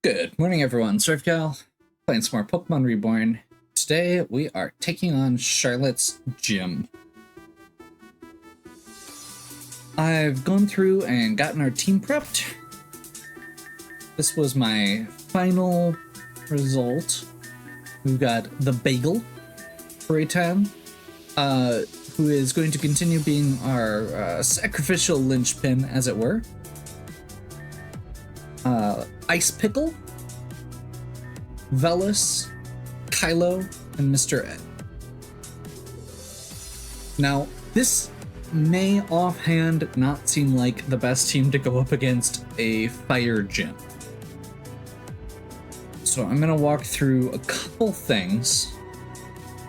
Good morning, everyone. Surfgal, playing some more Pokémon Reborn. Today, we are taking on Charlotte's gym. I've gone through and gotten our team prepped. This was my final result. We've got the Bagel, Braytan, who is going to continue being our sacrificial linchpin, as it were. Ice Pickle, Velis, Kylo, and Mr. Ed. Now, this may offhand not seem like the best team to go up against a fire gym. So I'm going to walk through a couple things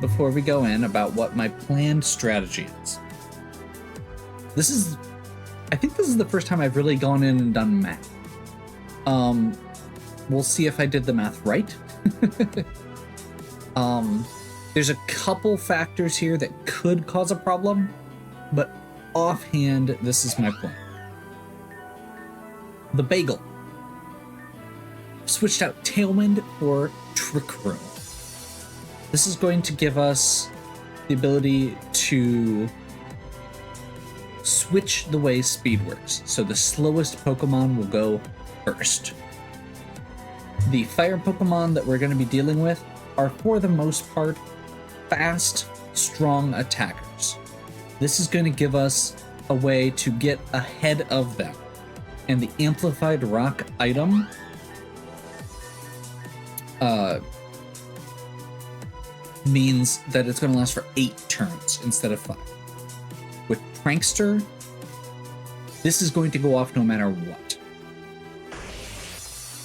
before we go in about what my planned strategy is. I think this is the first time I've really gone in and done math. We'll see if I did the math right. There's a couple factors here that could cause a problem, but offhand, this is my plan. The Bagel. Switched out Tailwind for Trick Room. This is going to give us the ability to switch the way speed works. So the slowest Pokemon will go first. The fire Pokemon that we're going to be dealing with are, for the most part, fast, strong attackers. This is going to give us a way to get ahead of them. And the Amplified Rock item means that it's going to last for 8 turns instead of 5. With Prankster, this is going to go off no matter what.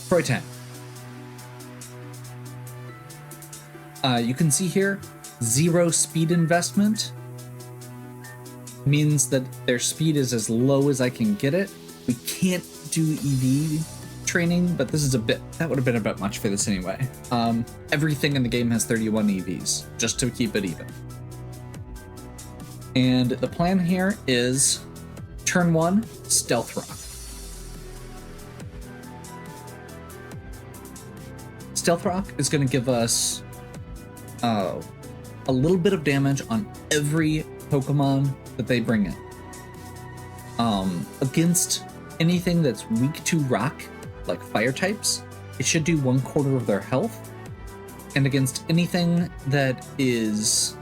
Croytan. You can see here, 0 speed investment means that their speed is as low as I can get it. We can't do EV training, but this is that would have been a bit much for this anyway. Everything in the game has 31 EVs, just to keep it even. And the plan here is turn 1, Stealth Rock. Stealth Rock is going to give us a little bit of damage on every Pokemon that they bring in. Against anything that's weak to rock, like fire types, it should do 1/4 of their health. And against anything that is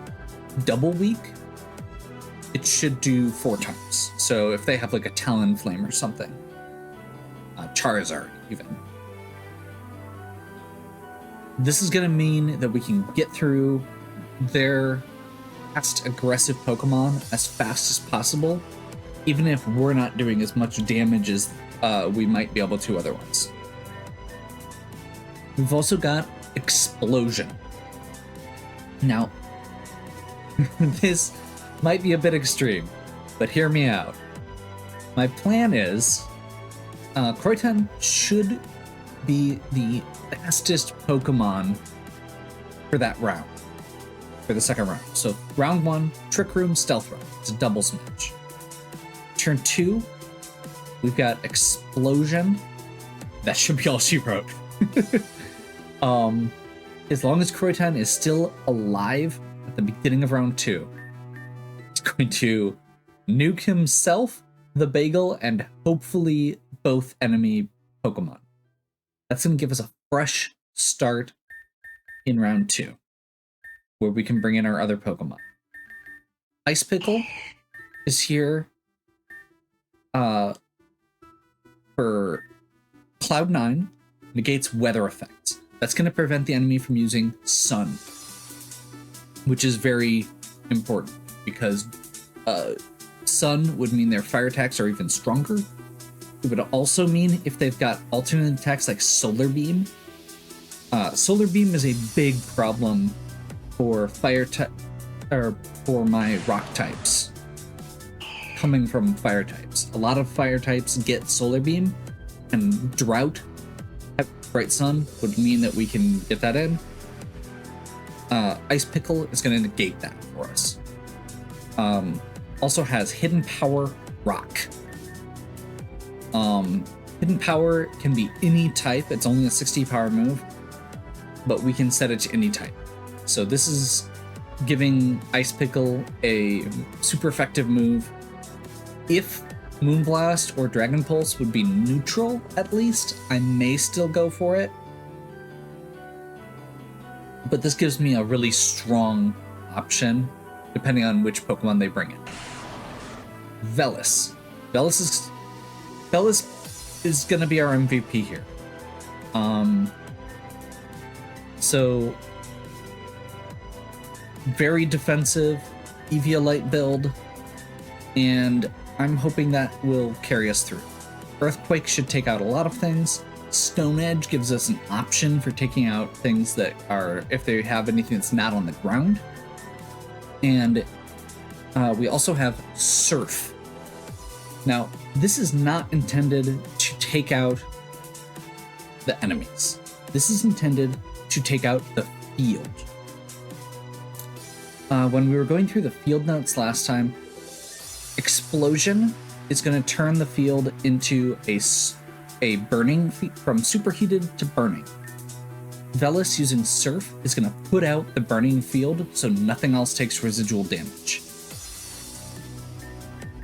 double weak, it should do 4 times. So if they have like a Talonflame or something, Charizard even. This is going to mean that we can get through their fast, aggressive Pokemon as fast as possible, even if we're not doing as much damage as we might be able to otherwise. We've also got Explosion. Now, this might be a bit extreme, but hear me out. My plan is Croytan should be the fastest Pokemon for that round, for the second round. So round 1, Trick Room, Stealth Rock. It's a double smash. Turn 2, we've got Explosion. That should be all she wrote. As long as Croytan is still alive at the beginning of round 2, he's going to nuke himself, the Bagel, and hopefully both enemy Pokemon. That's going to give us a fresh start in round 2, where we can bring in our other Pokemon. Ice Pickle is here for Cloud 9, negates weather effects. That's going to prevent the enemy from using Sun, which is very important because Sun would mean their fire attacks are even stronger. It would also mean if they've got alternate attacks like Solar Beam. Solar Beam is a big problem for for my rock types coming from fire types. A lot of fire types get Solar Beam, and Drought at Bright Sun would mean that we can get that in. Ice Pickle is going to negate that for us. Also has Hidden Power Rock. Hidden Power can be any type. It's only a 60 power move, but we can set it to any type. So this is giving Ice Pickle a super effective move. If Moonblast or Dragon Pulse would be neutral, at least, I may still go for it. But this gives me a really strong option, depending on which Pokemon they bring in. Velis. Velis is going to be our MVP here. So very defensive, Eviolite build, and I'm hoping that will carry us through. Earthquake should take out a lot of things. Stone Edge gives us an option for taking out things that are, if they have anything that's not on the ground. And we also have Surf. Now, this is not intended to take out the enemies. This is intended to take out the field. When we were going through the field notes last time, Explosion is going to turn the field into a burning, from superheated to burning. Velis using Surf is going to put out the burning field so nothing else takes residual damage.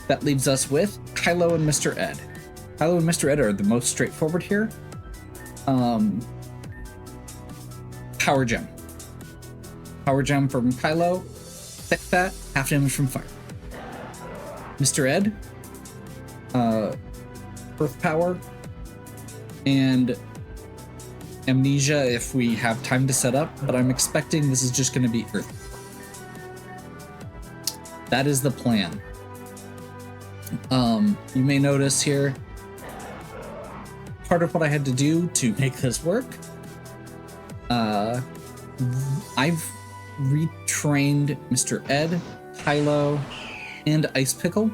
That leaves us with Kylo and Mr. Ed. Kylo and Mr. Ed are the most straightforward here. Power Gem. Power Gem from Kylo. Thick Fat, half damage from fire. Mr. Ed. Earth Power. And Amnesia if we have time to set up, but I'm expecting this is just going to be Earth. That is the plan. You may notice here, part of what I had to do to make this work, I've retrained Mr. Ed, Kylo, and Ice Pickle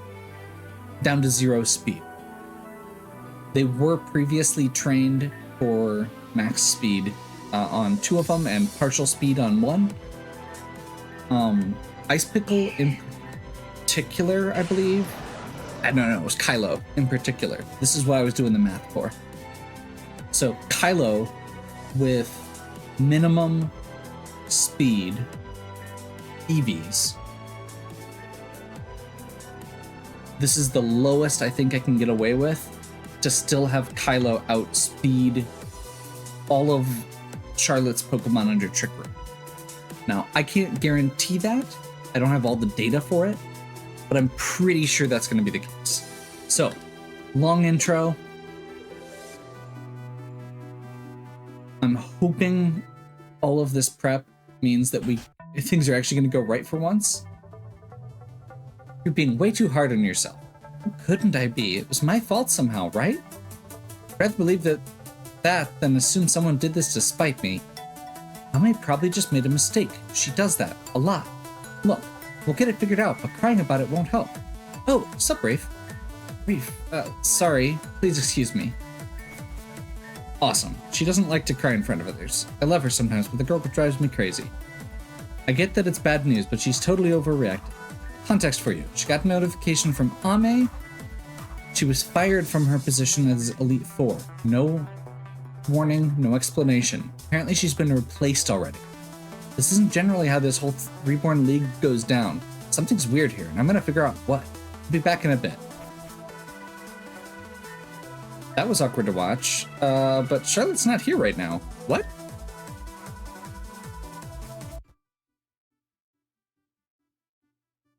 down to 0 speed. They were previously trained for max speed on 2 of them and partial speed on 1. Ice Pickle in particular, I believe. No, it was Kylo in particular. This is what I was doing the math for. So Kylo with minimum speed EVs. This is the lowest I think I can get away with to still have Kylo outspeed all of Charlotte's Pokemon under Trick Room. Now, I can't guarantee that. I don't have all the data for it, but I'm pretty sure that's going to be the case. So, long intro. I'm hoping all of this prep means that things are actually going to go right for once. You're being way too hard on yourself. How couldn't I be? It was my fault somehow, right? I'd rather believe that than assume someone did this to spite me. Mama probably just made a mistake. She does that a lot. Look, we'll get it figured out, but crying about it won't help. Oh, sup, Rafe? Rafe, sorry. Please excuse me. Awesome. She doesn't like to cry in front of others. I love her sometimes, but the girl drives me crazy. I get that it's bad news, but she's totally overreacting. Context for you. She got a notification from Ame. She was fired from her position as Elite Four. No warning, no explanation. Apparently she's been replaced already. This isn't generally how this whole Reborn League goes down. Something's weird here, and I'm gonna figure out what. I'll be back in a bit. That was awkward to watch, but Charlotte's not here right now. What?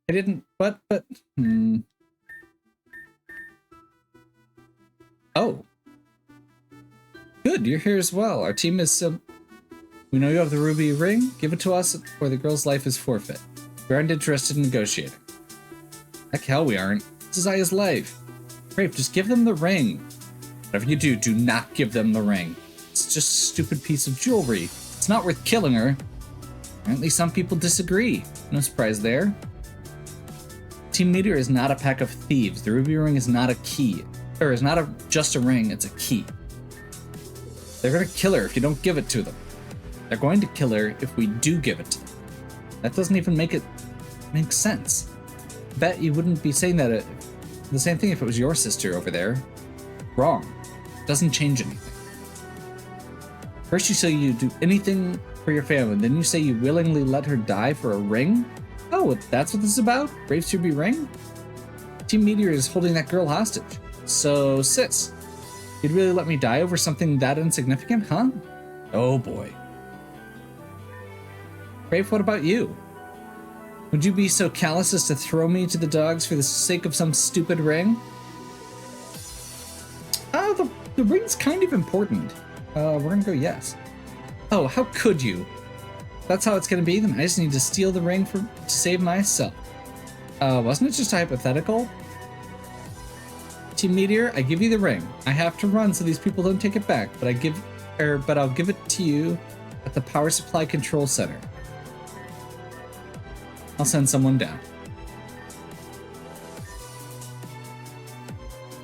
I didn't, but, Oh. Good, you're here as well. Our team is, we know you have the ruby ring. Give it to us, or the girl's life is forfeit. We aren't interested in negotiating. Heck hell we aren't. This is Aya's life. Rafe, just give them the ring. Whatever you do, do not give them the ring. It's just a stupid piece of jewelry. It's not worth killing her. Apparently some people disagree. No surprise there. Team Leader is not a pack of thieves. The ruby ring is not a key. Or is not just a ring, it's a key. They're gonna kill her if you don't give it to them. They're going to kill her if we do give it to them. That doesn't even make sense. Bet you wouldn't be saying that the same thing if it was your sister over there. Wrong. doesn't change anything. First you say you do anything for your family, then you say you willingly let her die for a ring? Oh, that's what this is about? Rave's Ruby ring? Team Meteor is holding that girl hostage. So, sis, you'd really let me die over something that insignificant, huh? Oh boy. Rave, what about you? Would you be so callous as to throw me to the dogs for the sake of some stupid ring? The ring's kind of important. We're gonna go yes. Oh, how could you? That's how it's gonna be, then I just need to steal the ring to save myself. Wasn't it just a hypothetical? Team Meteor, I give you the ring. I have to run so these people don't take it back, but I'll give it to you at the power supply control center. I'll send someone down.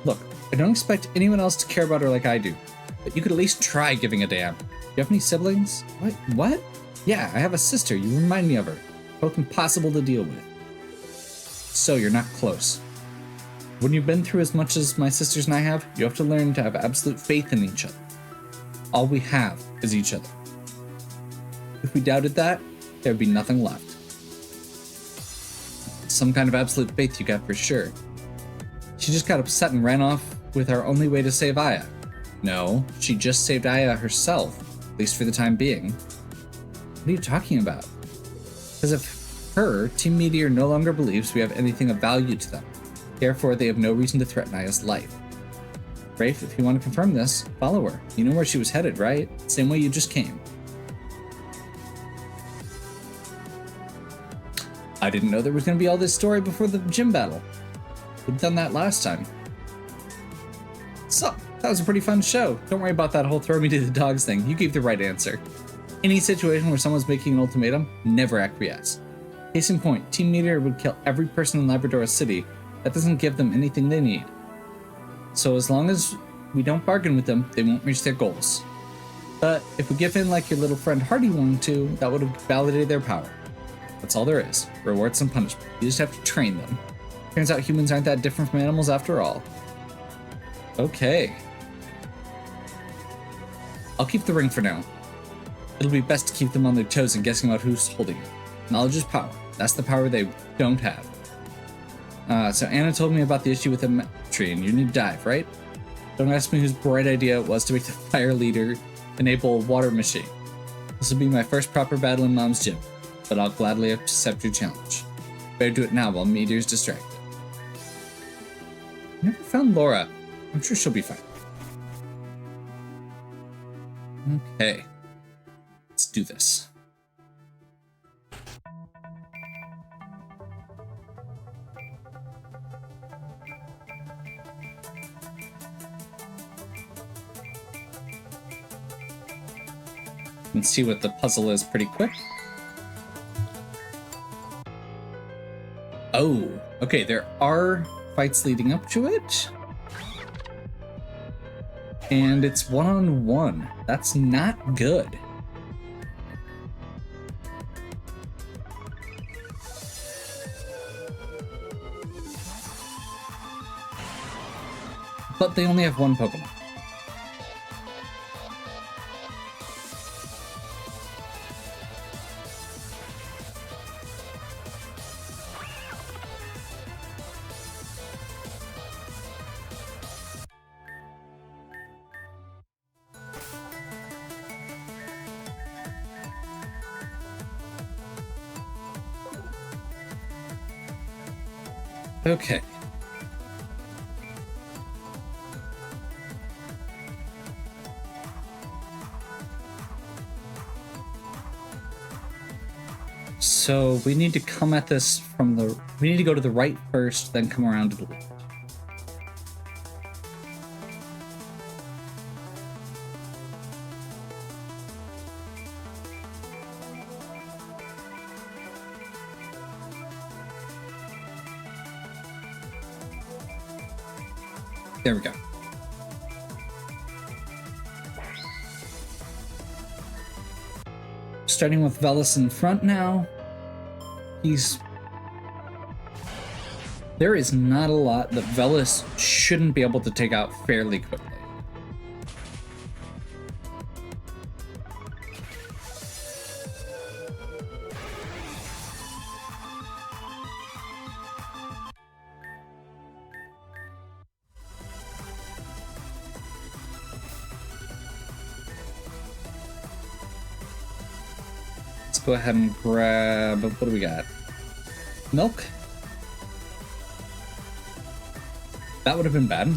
Look, I don't expect anyone else to care about her like I do, but you could at least try giving a damn. Do you have any siblings? What? Yeah, I have a sister. You remind me of her. Both impossible to deal with. So you're not close. When you've been through as much as my sisters and I have, you have to learn to have absolute faith in each other. All we have is each other. If we doubted that, there would be nothing left. Some kind of absolute faith you got for sure. She just got upset and ran off with our only way to save Aya. No, she just saved Aya herself, at least for the time being. What are you talking about? Because of her, Team Meteor no longer believes we have anything of value to them. Therefore, they have no reason to threaten Aya's life. Rafe, if you want to confirm this, follow her. You know where she was headed, right? Same way you just came. I didn't know there was going to be all this story before the gym battle. We'd done that last time. So, that was a pretty fun show. Don't worry about that whole throw me to the dogs thing. You gave the right answer. Any situation where someone's making an ultimatum, never acquiesce. Case in point, Team Meteor would kill every person in Labrador City. That doesn't give them anything they need. So as long as we don't bargain with them, they won't reach their goals. But if we give in like your little friend Hardy wanted to, that would have validated their power. That's all there is. Rewards and punishment. You just have to train them. Turns out humans aren't that different from animals after all. Okay. I'll keep the ring for now. It'll be best to keep them on their toes and guessing about who's holding it. Knowledge is power. That's the power they don't have. So Anna told me about the issue with the tree, and you need to dive, right? Don't ask me whose bright idea it was to make the fire leader enable a water machine. This will be my first proper battle in Mom's gym, but I'll gladly accept your challenge. Better do it now while Meteor's distracted. I never found Laura. I'm sure she'll be fine. Okay. Let's do this. And see what the puzzle is pretty quick. Oh, okay, there are fights leading up to it. And it's one-on-one. That's not good. But they only have one Pokemon. Okay. So we need to come at this from the... We need to go to the right first, then come around to the left. There we go. Starting with Velis in front now. There is not a lot that Velis shouldn't be able to take out fairly quickly. Go ahead and grab, what do we got? Milk? That would have been bad.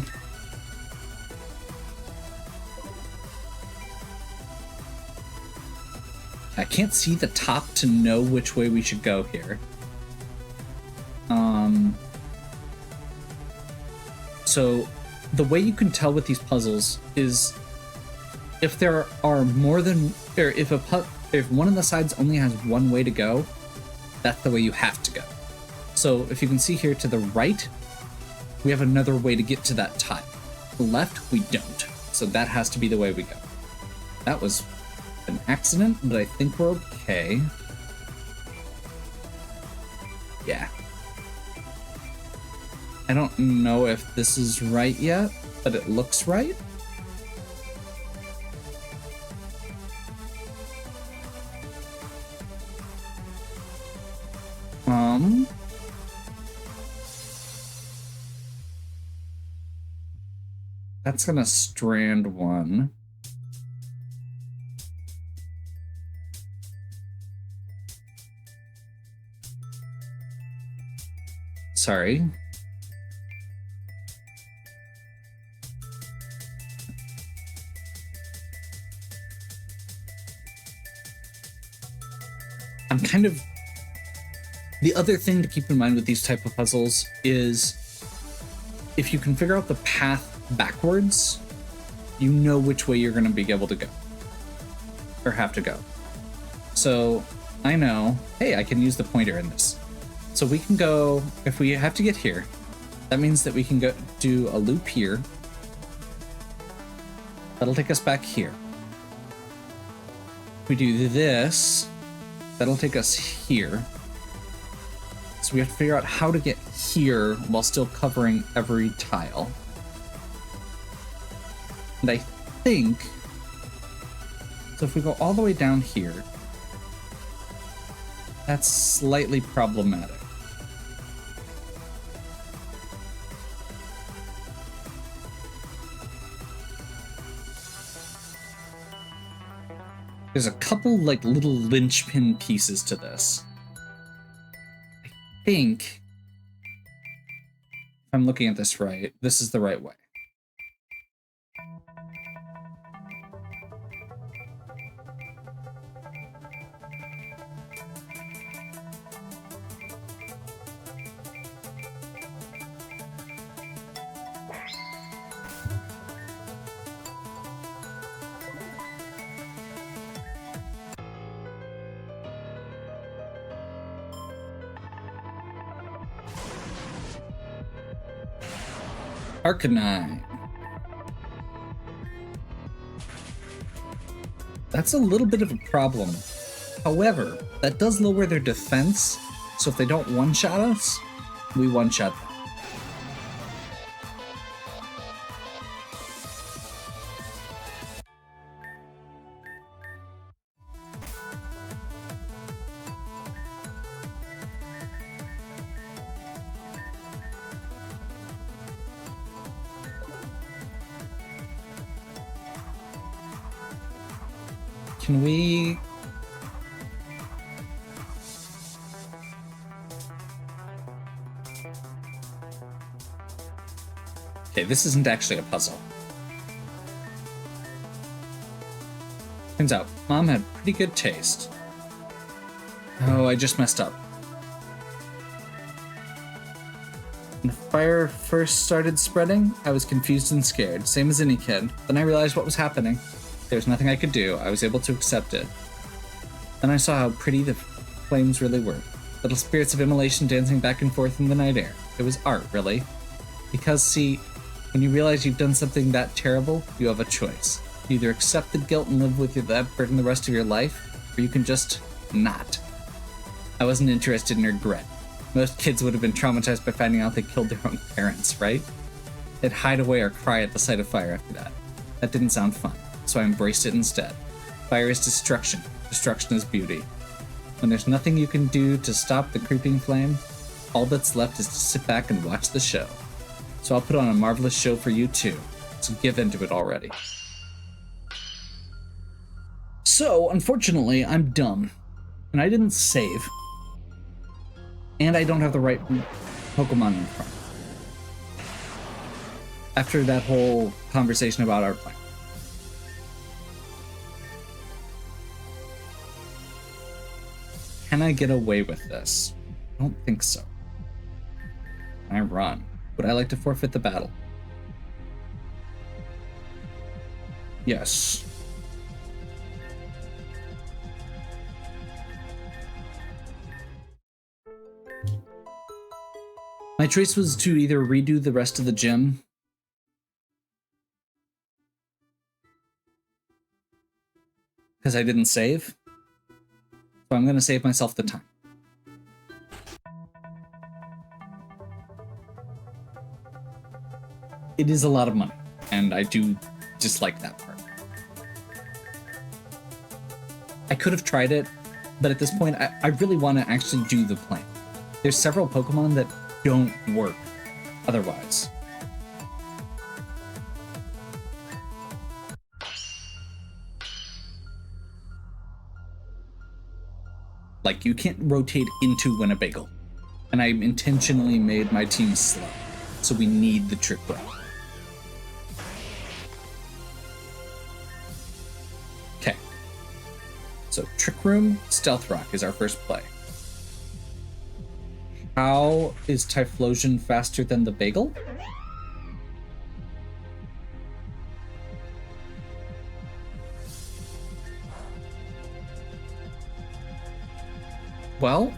I can't see the top to know which way we should go here. So the way you can tell with these puzzles is if there are more than, or if one of the sides only has one way to go, that's the way you have to go. So if you can see here to the right, we have another way to get to that tile. The left, we don't. So that has to be the way we go. That was an accident, but I think we're okay. Yeah. I don't know if this is right yet, but it looks right. That's gonna strand one. Sorry. I'm kind of... The other thing to keep in mind with these type of puzzles is if you can figure out the path backwards, you know which way you're going to be able to go or have to go. So I know, hey, I can use the pointer in this. So we can go, if we have to get here, that means that we can go do a loop here. That'll take us back here. We do this, that'll take us here. So we have to figure out how to get here while still covering every tile. And I think, so if we go all the way down here, that's slightly problematic. There's a couple like little linchpin pieces to this. I think, if I'm looking at this right, this is the right way. Arcanine. That's a little bit of a problem. However, that does lower their defense, so if they don't one-shot us, we one-shot them. Can we... Okay, this isn't actually a puzzle. Turns out, Mom had pretty good taste. Oh, I just messed up. When the fire first started spreading, I was confused and scared, same as any kid. Then I realized what was happening. There was nothing I could do. I was able to accept it. Then I saw how pretty the flames really were. Little spirits of immolation dancing back and forth in the night air. It was art, really. Because, see, when you realize you've done something that terrible, you have a choice. You either accept the guilt and live with that burden the rest of your life, or you can just not. I wasn't interested in regret. Most kids would have been traumatized by finding out they killed their own parents, right? They'd hide away or cry at the sight of fire after that. That didn't sound fun. So I embraced it instead. Fire is destruction. Destruction is beauty. When there's nothing you can do to stop the creeping flame, all that's left is to sit back and watch the show. So I'll put on a marvelous show for you too. So give into it already. So, unfortunately, I'm dumb. And I didn't save. And I don't have the right Pokemon in front. After that whole conversation about our plan. Can I get away with this? I don't think so. Can I run? Would I like to forfeit the battle? Yes. My choice was to either redo the rest of the gym because I didn't save. So I'm going to save myself the time. It is a lot of money, and I do dislike that part. I could have tried it, but at this point, I really want to actually do the plan. There's several Pokemon that don't work otherwise. Like, you can't rotate into Winnebago. And I intentionally made my team slow. So we need the Trick Room. Okay. So Trick Room, Stealth Rock is our first play. How is Typhlosion faster than the Bagel? Well,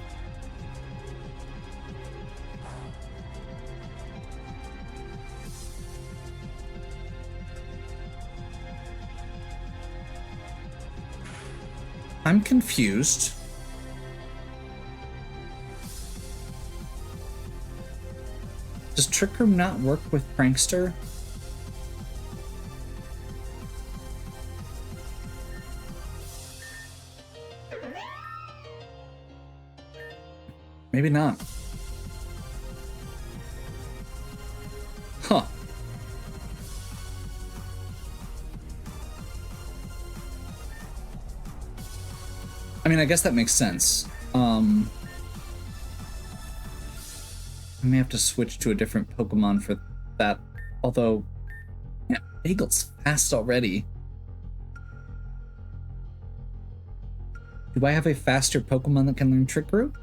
I'm confused. Does Trick Room not work with Prankster? Maybe not. Huh. I mean, I guess that makes sense. I may have to switch to a different Pokemon for that. Although, yeah, Bagel's fast already. Do I have a faster Pokemon that can learn Trick Room?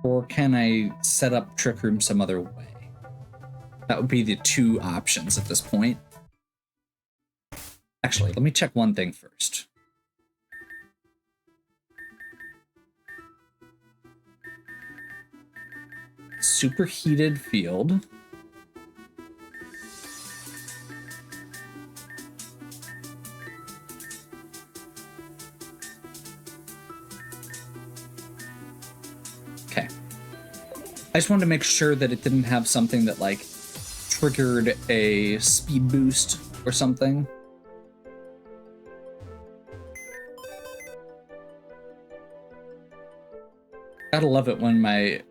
Or can I set up Trick Room some other way? That would be the two options at this point. Actually, let me check one thing first. Superheated field. Okay. I just wanted to make sure that it didn't have something that, like, triggered a speed boost or something. Gotta love it when my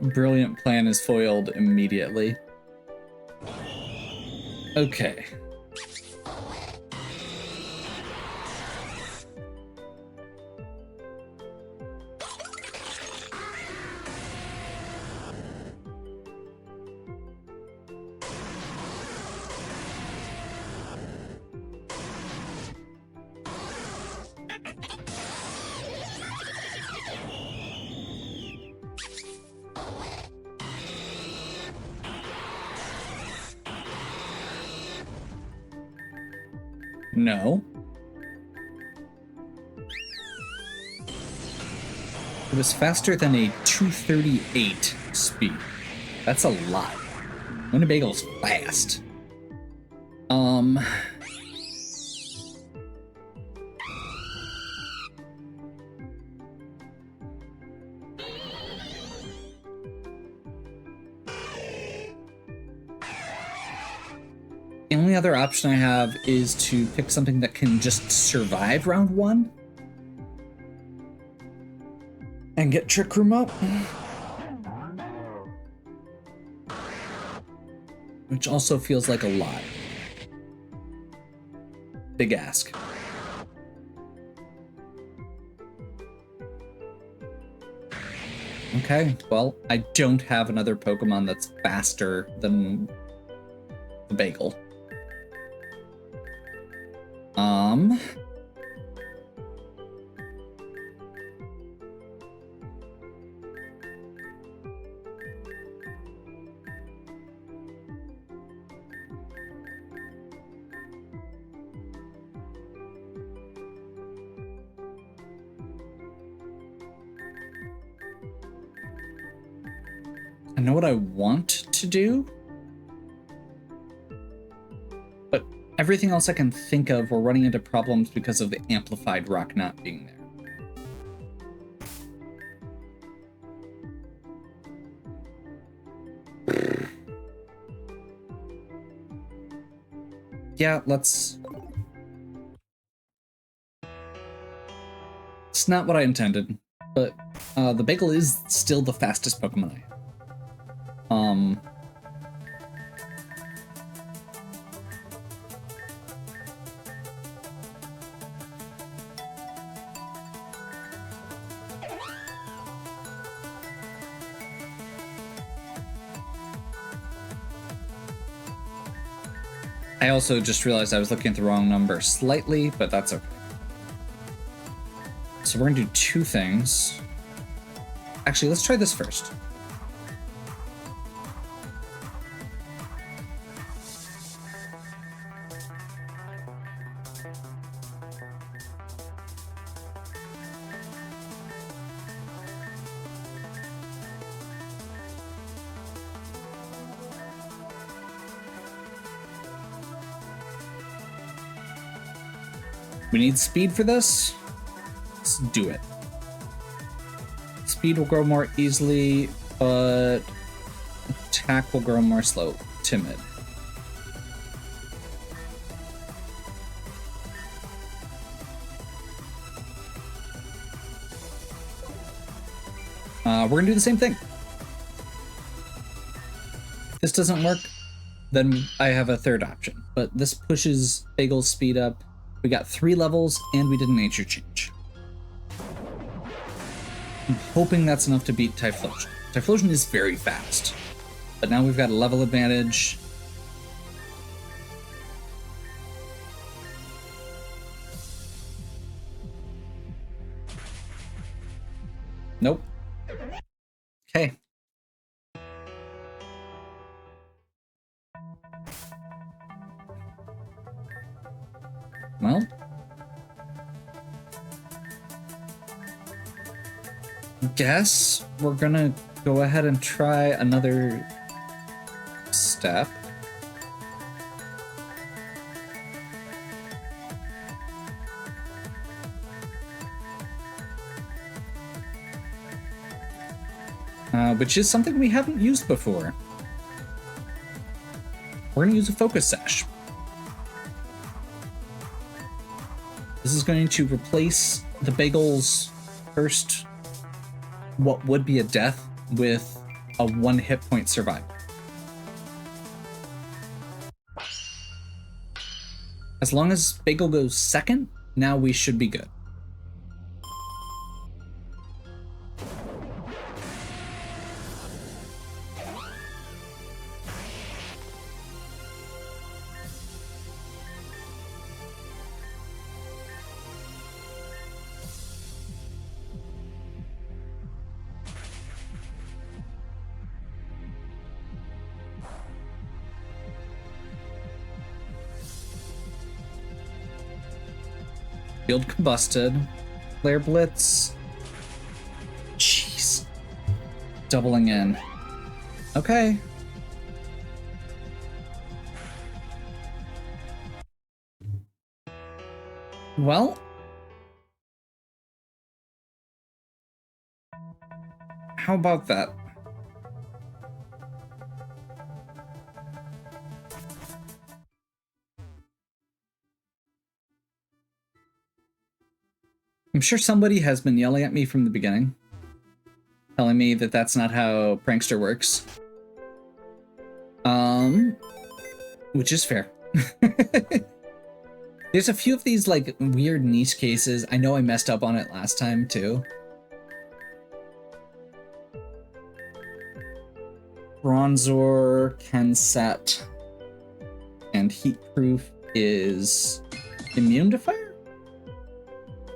brilliant plan is foiled immediately. Okay. No. It was faster than a 238 speed. That's a lot. Winnebago's fast. The only other option I have is to pick something that can just survive round one and get Trick Room up, which also feels like a lot. big ask. Okay, well, I don't have another Pokemon that's faster than the Bagel. I know what I want to do, but everything else I can think of, we're running into problems because of the amplified rock not being there. Yeah, let's... It's not what I intended, but the Bagel is still the fastest Pokemon I have. I also just realized I was looking at the wrong number slightly, but that's okay. So we're gonna do two things. Actually, let's try this first. We need speed for this. Let's do it. Speed will grow more easily, but attack will grow more slow. Timid. We're gonna do the same thing. If this doesn't work, then I have a third option, but this pushes Bagel's speed up. We got 3 levels, and we did a nature change. I'm hoping that's enough to beat Typhlosion. Typhlosion is very fast, but now we've got a level advantage. Nope. Okay. Well, guess we're gonna go ahead and try another step. Which is something we haven't used before. We're gonna use a focus sash. This is going to replace the Bagel's first, what would be a death, with a 1 hit point survival. As long as Bagel goes second, now we should be good. Field combusted. Flare Blitz. Jeez. Doubling in. Okay. Well. How about that? I'm sure somebody has been yelling at me from the beginning, telling me that that's not how Prankster works. Which is fair. There's a few of these like weird niche cases. I know I messed up on it last time too. Bronzor can set, and heatproof is immune to fire?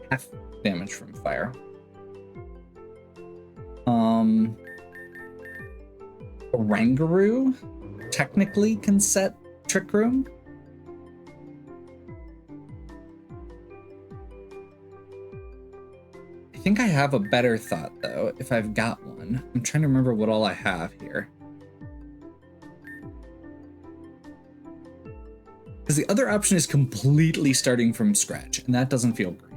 Half damage from fire. Orangaroo technically can set Trick Room. I think I have a better thought though, if I've got one. I'm trying to remember what all I have here. Because the other option is completely starting from scratch, and that doesn't feel great.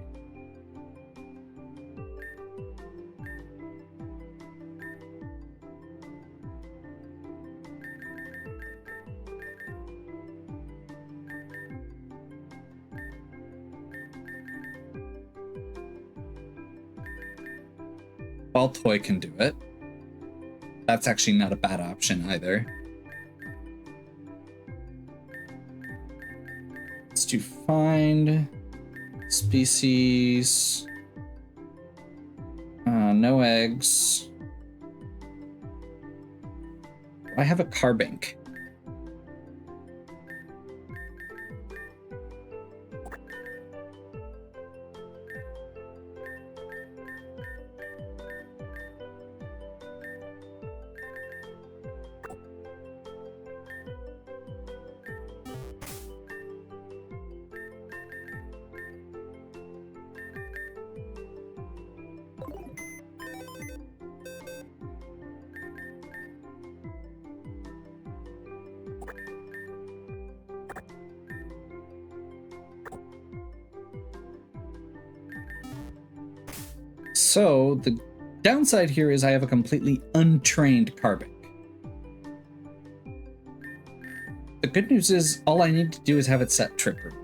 Ball Toy can do it. That's actually not a bad option either. Let's do find species. No eggs. I have a carbink. So the downside here is I have a completely untrained carbink. The good news is all I need to do is have it set Trick Room.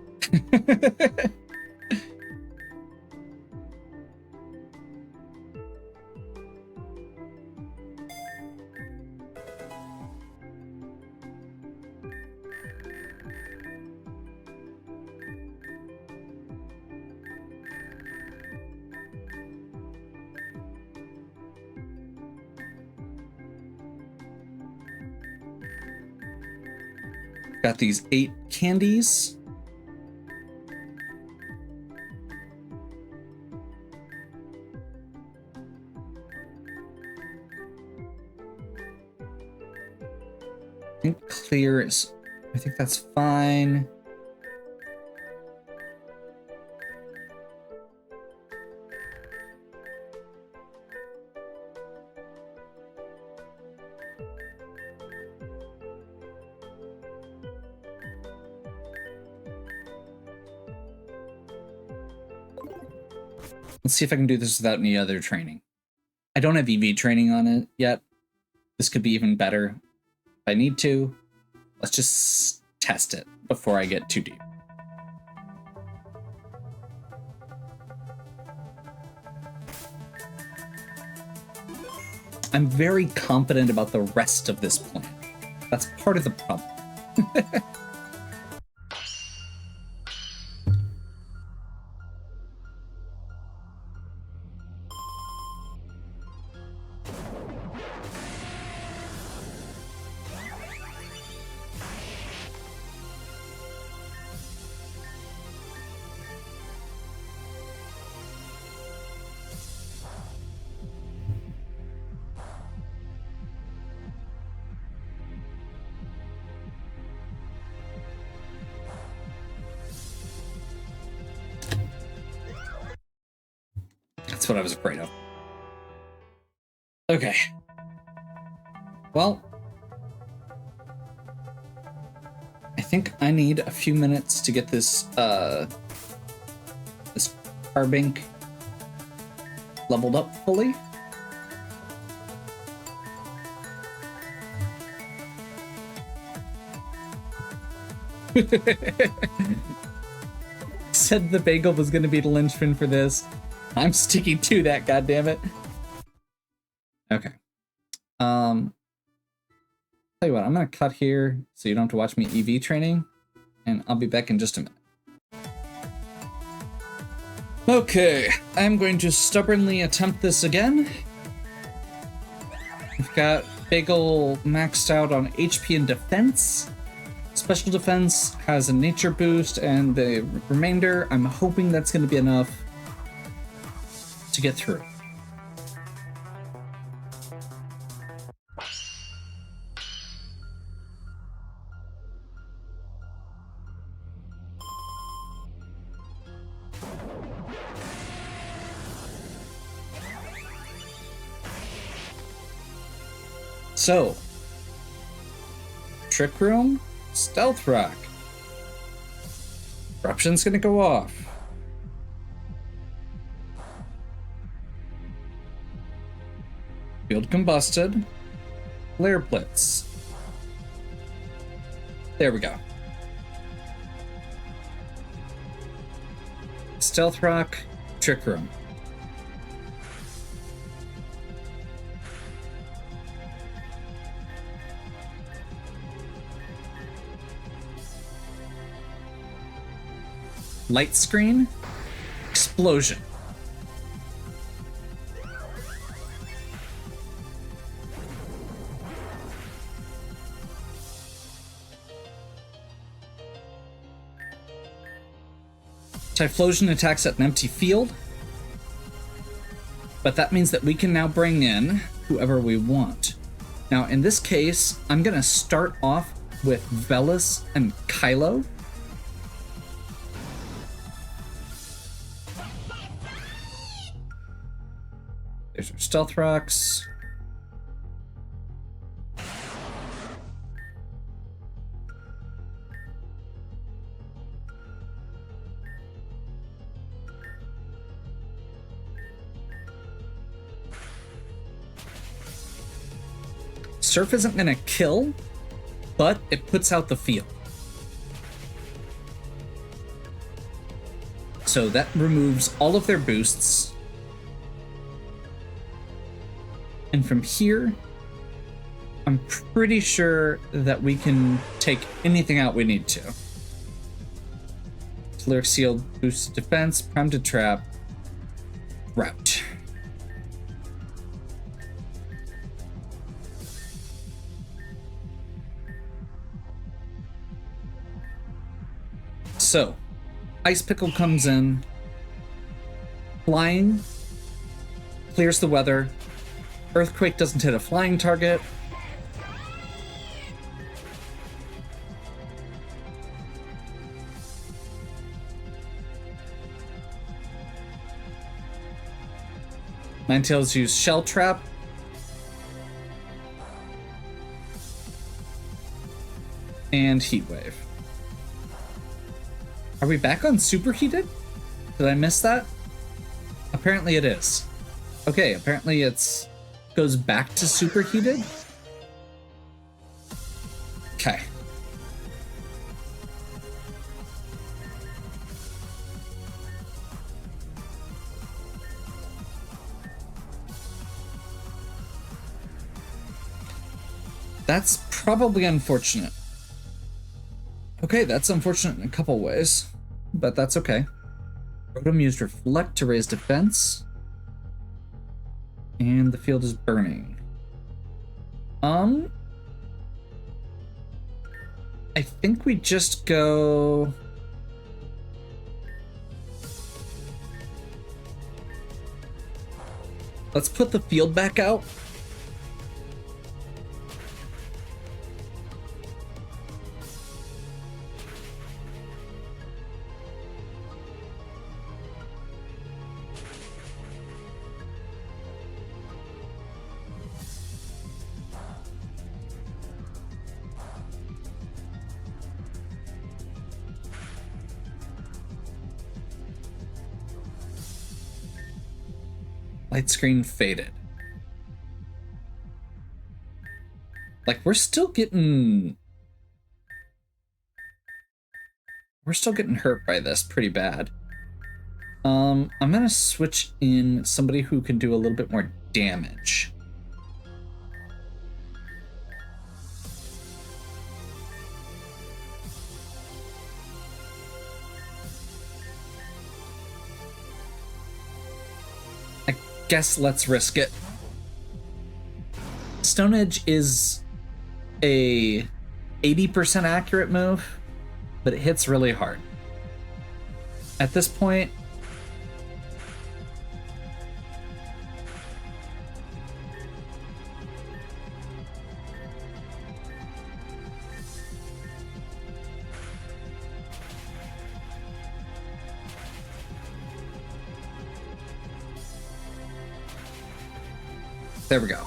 Got these 8 candies. I think clear is, I think that's fine. Let's see if I can do this without any other training. I don't have EV training on it yet. This could be even better if I need to. Let's just test it before I get too deep. I'm very confident about the rest of this plan. That's part of the problem. That's what I was afraid of. Okay. Well, I think I need a few minutes to get this this carbink leveled up fully. Said the bagel was going to be the linchpin for this. I'm sticking to that, goddammit. Okay. Tell you what, I'm gonna cut here so you don't have to watch me EV training, and I'll be back in just a minute. Okay, I'm going to stubbornly attempt this again. We've got big ol' maxed out on HP and defense. Special defense has a nature boost, and the remainder, I'm hoping that's going to be enough to get through. So, Trick Room, Stealth Rock. Eruption's gonna go off. Field combusted. Flare Blitz. There we go. Stealth Rock, Trick Room. Light screen, explosion. Typhlosion attacks at an empty field, but that means that we can now bring in whoever we want. Now, in this case, I'm gonna start off with Velas and Kylo. There's our stealth rocks. Surf isn't gonna kill, but it puts out the field. So that removes all of their boosts. And from here, I'm pretty sure that we can take anything out we need to. Lyric Seal boosts defense, prime to trap, route. So, Ice Pickle comes in, flying, clears the weather. Earthquake doesn't hit a flying target. Ninetales use Shell Trap. And Heat Wave. Are we back on Superheated? Did I miss that? Apparently it is. Okay, apparently it's goes back to Superheated. Okay. That's probably unfortunate. Okay, that's unfortunate in a couple ways, but that's okay. Rotom used Reflect to raise defense. And the field is burning. I think we just go... Let's put the field back out. Light screen faded. Like, we're still getting hurt by this pretty bad. I'm gonna switch in somebody who can do a little bit more damage. guess let's risk it. Stone Edge is a 80% accurate move, but it hits really hard. At this point, there we go.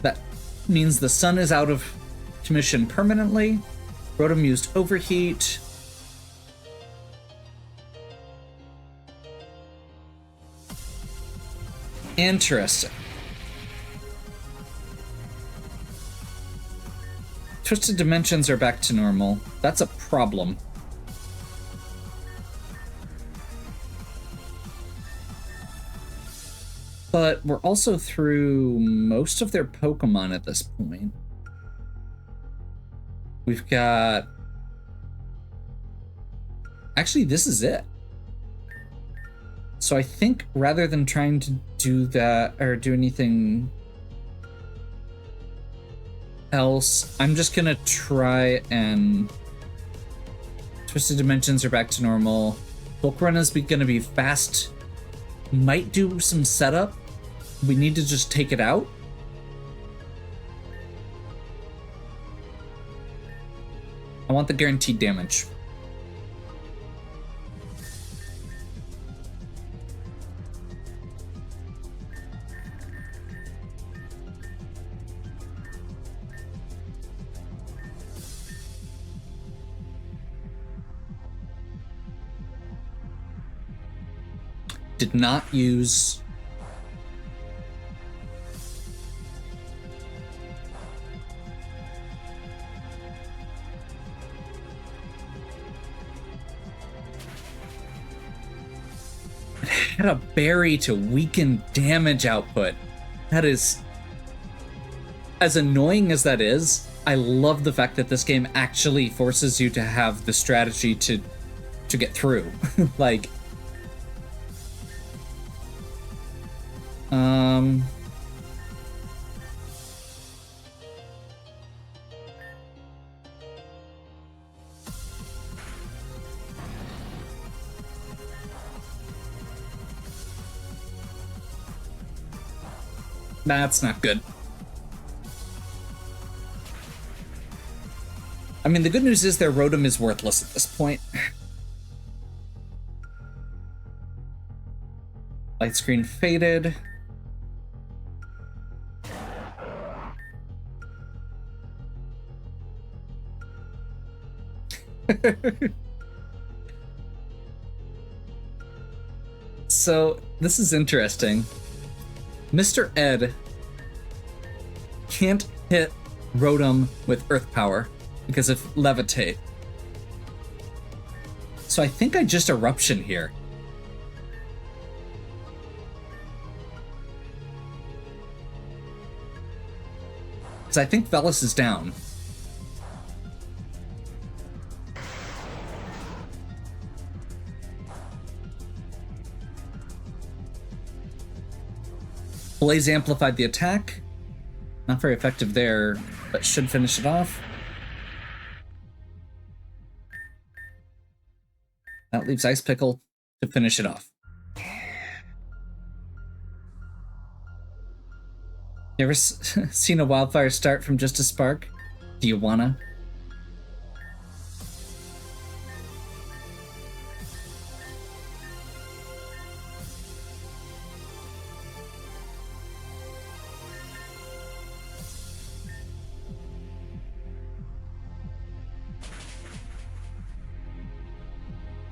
That means the sun is out of commission permanently. Rotom used overheat. Interesting. Twisted Dimensions are back to normal. That's a problem. But we're also through most of their Pokemon at this point. We've got... Actually, this is it. So I think rather than trying to do that or do anything else, I'm just gonna try and... Twisted Dimensions are back to normal. Bulk Run is gonna be fast. Might do some setup. We need to just take it out. I want the guaranteed damage. Did not use... Had a berry to weaken damage output. That is... As annoying as that is, I love the fact that this game actually forces you to have the strategy to get through. Like... That's not good. I mean, the good news is their Rotom is worthless at this point. Light screen faded. So, this is interesting. Mr. Ed can't hit Rotom with Earth Power because of Levitate. So I think I just Eruption here. Because I think Velis is down. Blaze amplified the attack. Not very effective there, but should finish it off. That leaves Ice Pickle to finish it off. You ever seen a wildfire start from just a spark? Do you wanna?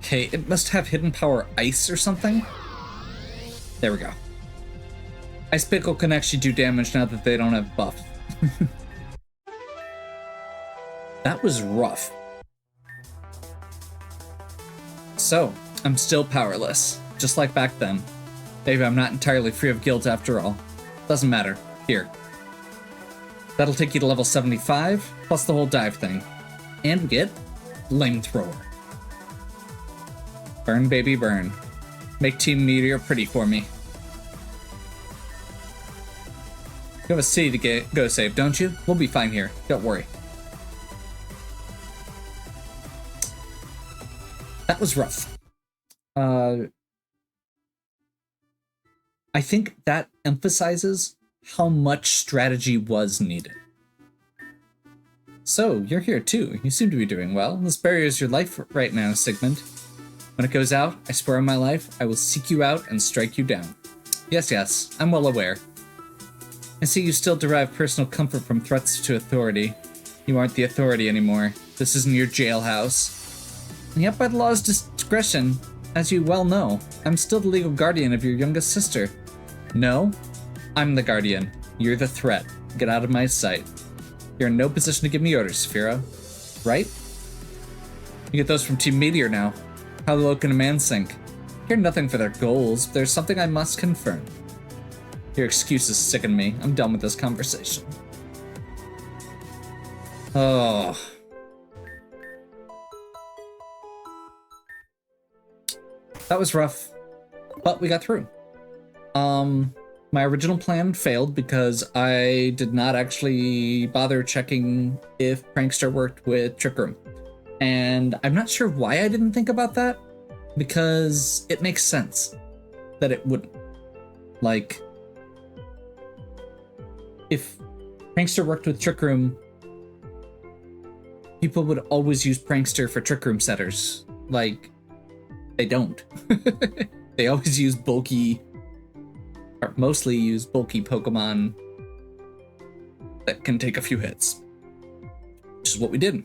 Okay, it must have hidden power ice or something. There we go. Ice Pickle can actually do damage now that they don't have buff. That was rough. So, I'm still powerless, just like back then. Maybe I'm not entirely free of guilt after all. Doesn't matter. Here. That'll take you to level 75, plus the whole dive thing. And we get Flamethrower. Burn, baby, burn. Make Team Meteor pretty for me. You have a city to go save, don't you? We'll be fine here. Don't worry. That was rough. I think that emphasizes how much strategy was needed. So, you're here too. You seem to be doing well. This barrier is your life right now, Sigmund. When it goes out, I swear on my life, I will seek you out and strike you down. Yes, I'm well aware. I see you still derive personal comfort from threats to authority. You aren't the authority anymore. This isn't your jailhouse. And yet by the law's discretion, as you well know, I'm still the legal guardian of your youngest sister. No, I'm the guardian. You're the threat. Get out of my sight. You're in no position to give me orders, Saphira. Right? You get those from Team Meteor now. How low can a man sink? Care nothing for their goals, but there's something I must confirm. Your excuses sicken me. I'm done with this conversation. Oh. That was rough, but we got through. My original plan failed because I did not actually bother checking if Prankster worked with Trick Room. And I'm not sure why I didn't think about that, because it makes sense that it wouldn't. Like, if Prankster worked with Trick Room, people would always use Prankster for Trick Room setters. Like, they don't. They always use bulky, or mostly use bulky Pokemon that can take a few hits, which is what we did.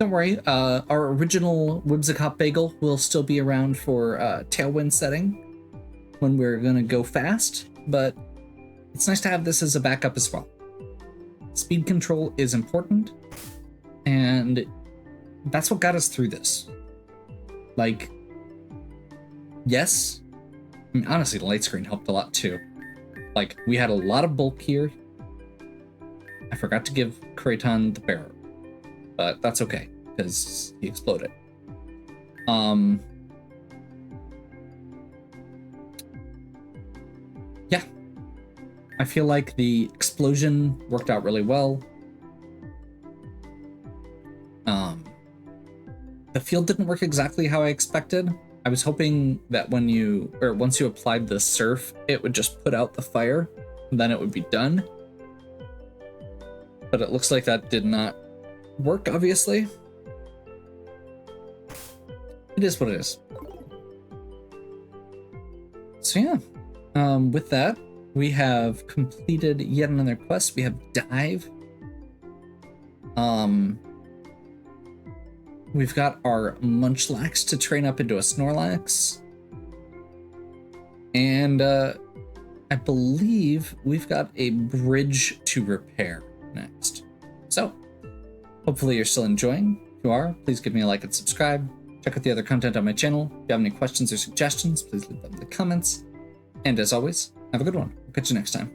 Don't worry, our original Whimsicott Bagel will still be around for Tailwind setting when we're gonna go fast, but it's nice to have this as a backup as well. Speed control is important, and that's what got us through this. Like, yes, I mean, honestly, the light screen helped a lot too. Like, we had a lot of bulk here. I forgot to give Kraton the bearer, but that's okay, because he exploded. Yeah. I feel like the explosion worked out really well. The field didn't work exactly how I expected. I was hoping that once you applied the surf, it would just put out the fire, and then it would be done. But it looks like that did not work, obviously. It is what it is. So yeah, with that, we have completed yet another quest. We have Dive. We've got our Munchlax to train up into a Snorlax. And I believe we've got a bridge to repair next. So, hopefully you're still enjoying. If you are, please give me a like and subscribe. Check out the other content on my channel. If you have any questions or suggestions, please leave them in the comments. And as always, have a good one. We'll catch you next time.